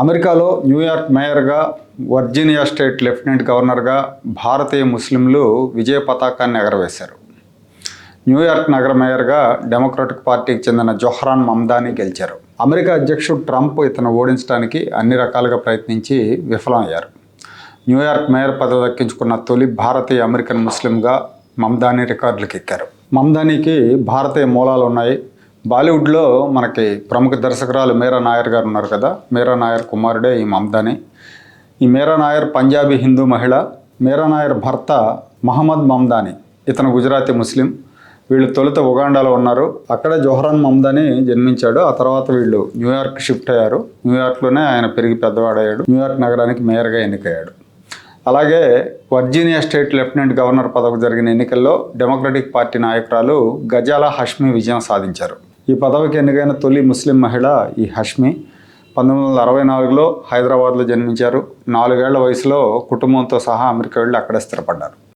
అమెరికాలో న్యూయార్క్ మేయర్గా, Virginia state lieutenant గవర్నర్గా భారతీయ ముస్లింలు విజయ పతాకాన్ని ఎగరవేశారు. న్యూయార్క్ నగర మేయర్గా డెమోక్రటిక్ పార్టీకి చెందిన జొహ్రాన్ మమ్దానీ గెలిచారు. అమెరికా అధ్యక్షుడు ట్రంప్ ఇతను ఓడించడానికి అన్ని రకాలుగా ప్రయత్నించి విఫలమయ్యారు. న్యూయార్క్ మేయర్ పదవి దక్కించుకున్న తొలి భారతీయ అమెరికన్ ముస్లింగా మమ్దానీ రికార్డులకు ఎక్కారు. మమ్దానీకి భారతీయ మూలాలు ఉన్నాయి. బాలీవుడ్లో మనకి ప్రముఖ దర్శకురాలు మీరా నాయర్ గారు ఉన్నారు కదా, మీరా నాయర్ కుమారుడే ఈ మమ్దానీ. ఈ మీరా నాయర్ పంజాబీ హిందూ మహిళ. మీరా నాయర్ భర్త మహమ్మద్ మమ్దానీ, ఇతను గుజరాతీ ముస్లిం. వీళ్ళు తొలుత ఉగాండాలో ఉన్నారు. అక్కడే జొహ్రాన్ మమ్దానీ జన్మించాడు. ఆ తర్వాత వీళ్ళు న్యూయార్క్ షిఫ్ట్ అయ్యారు. న్యూయార్క్లోనే ఆయన పెరిగి పెద్దవాడయ్యాడు. న్యూయార్క్ నగరానికి మేయర్గా ఎన్నికయ్యాడు. అలాగే వర్జీనియా స్టేట్ లెఫ్టినెంట్ గవర్నర్ పదవికి జరిగిన ఎన్నికల్లో డెమోక్రటిక్ పార్టీ నాయకురాలు గజాలా హష్మి విజయం సాధించారు. ఈ పదవికి ఎన్నికైన తొలి ముస్లిం మహిళ ఈ హష్మి. 1964లో హైదరాబాద్లో జన్మించారు. 4 ఏళ్ల వయసులో కుటుంబంతో సహా అమెరికా వెళ్ళి అక్కడే స్థిరపడ్డారు.